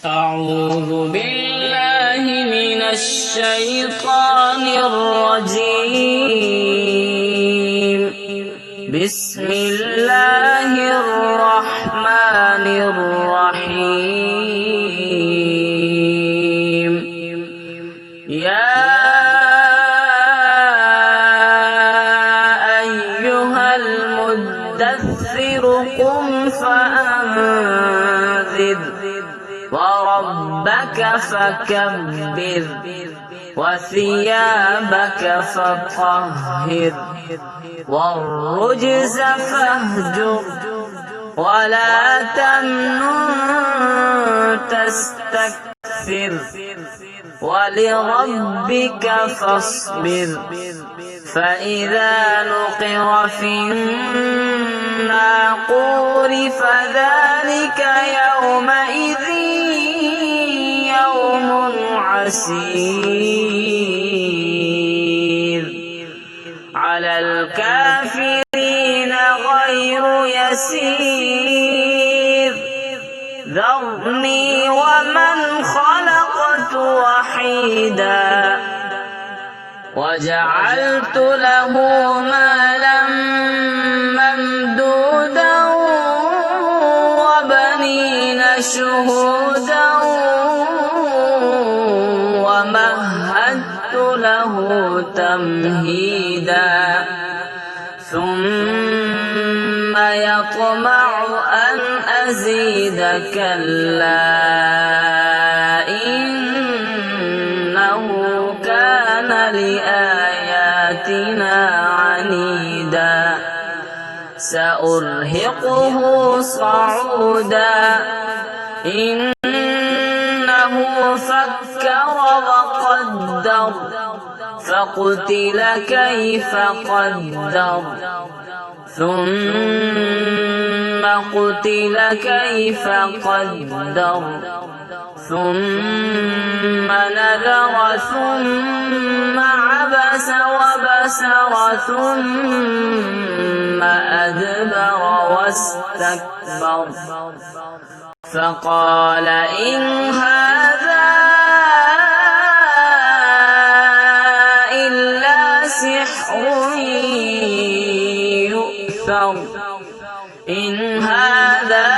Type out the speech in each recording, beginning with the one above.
أعوذ بالله من الشيطان الرجيم. بسم الله الرحمن الرحيم. يا أيها المدثر قم فأنذر وربك فكبر وثيابك فطهر والرجز فاهجر ولا تمنن تستكثر ولربك فاصبر فإذا نقر في الناقور فذلك يومئذ يوم عسير على الكافرين غير يسير. ذرني ومن خلقت وحيدا وجعلت له مالا ممدودا وبنين شهودا ومهدت له تمهيدا ثم يطمع أن أزيد كلا إنه كان لآياتنا عنيدا سأرهقه صعودا إنه فكر وقدر فقتل كيف قدر ثم قتل كيف قدر ثم نذر ثم عبس وبسر ثم أدبر واستكبر فقال إن هذا إلا سحر يؤثر إن هذا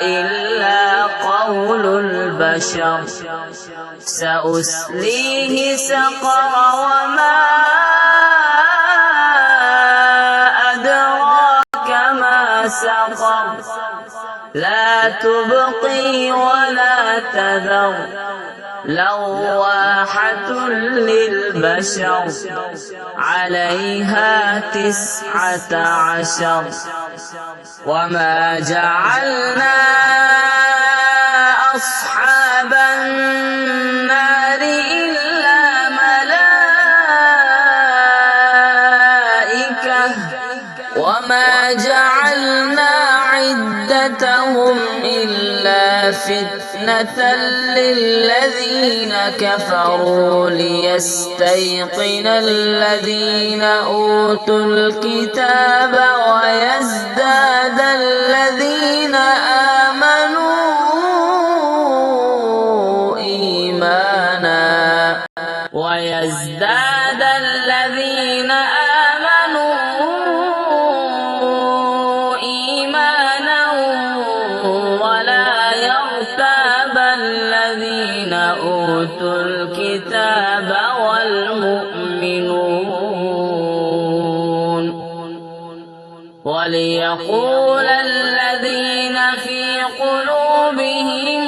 إلا قول البشر سأسليه سقر وما أدراك ما سقر لا تبقي ولا تذر لواحة للبشر عليها 19 وما جعلنا أصحاب النار إلا ملائكة وما جعلنا عدتهم إلا فتنة للذين كفروا ليستيقن الذين أوتوا الكتاب ويزداد الذين آمنوا إيمانا ويزداد الذين أوتوا الكتاب والمؤمنون وليقول الذين في قلوبهم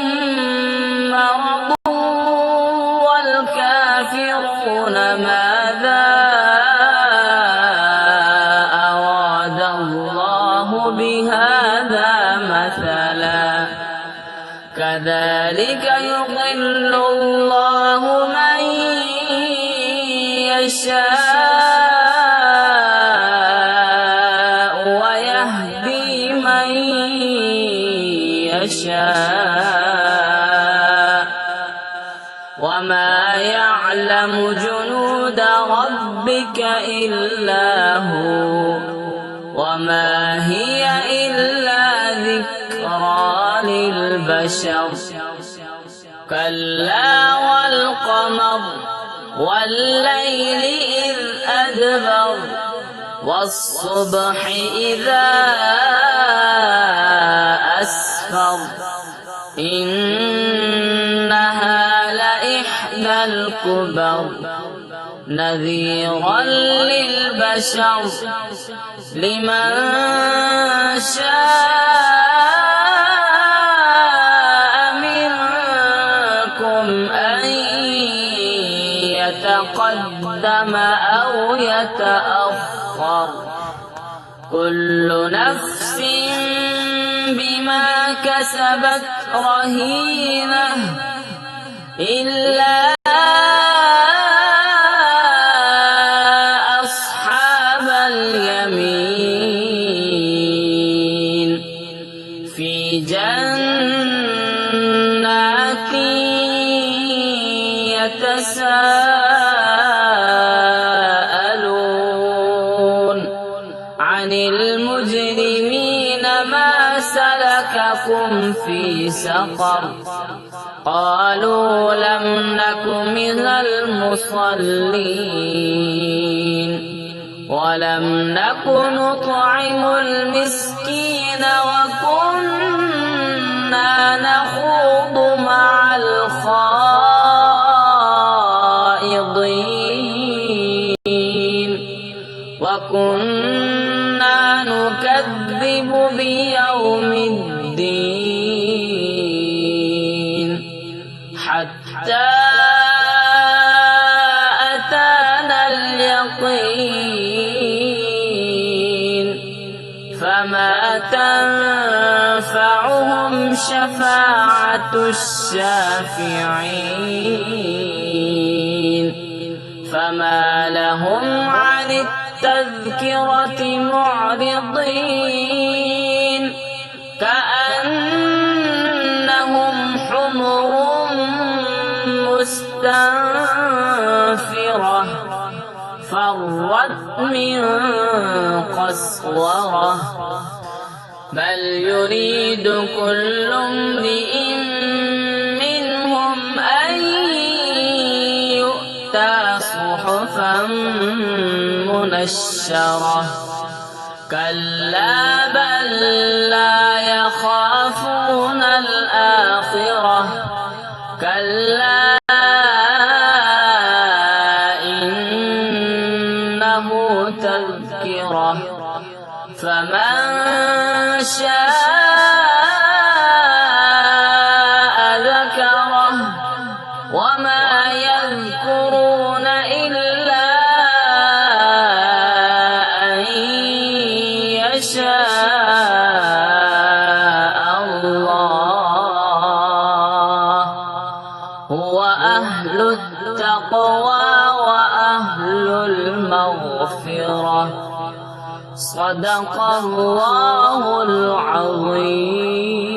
مرض والكافرون ماذا أراد الله بهذا مثلا كذلك يضل الله من يشاء ويهدي من يشاء وما يعلم جنود ربك إلا هو وما هي إلا ذكرى للبشر كلا والقمر والليل إذ أدبر والصبح إذا أسفر إنها لإحدى الكبر نذيرا للبشر لمن شاء منكم أن يتقدم أو يتأخر كل نفس بما كسبت رهينة إلا أصحاب اليمين في جنات يتساءلون عن المجرمين ما سلككم في سقر قالوا لم نك من المصلين ولم نك نطعم المسكين وكنا نخوض مع الخائضين وكنا نكذب بيوم الدين حتى أتانا اليقين فما تنفعهم شفاعة الشافعين فما لهم عن التذكرة معرضين كأنهم حمر مستنفرة فرت من قسورة بل يريد كل امرئ منهم أن يؤتى صحفا منشرة كلا بل لا يخافون الآخرة كلا إنه تذكرة فمن شاء ذكره وما يذكرون إلا أن يشاء الله هو أهل التقوى وأهل المغفرة صدق الله العظيم.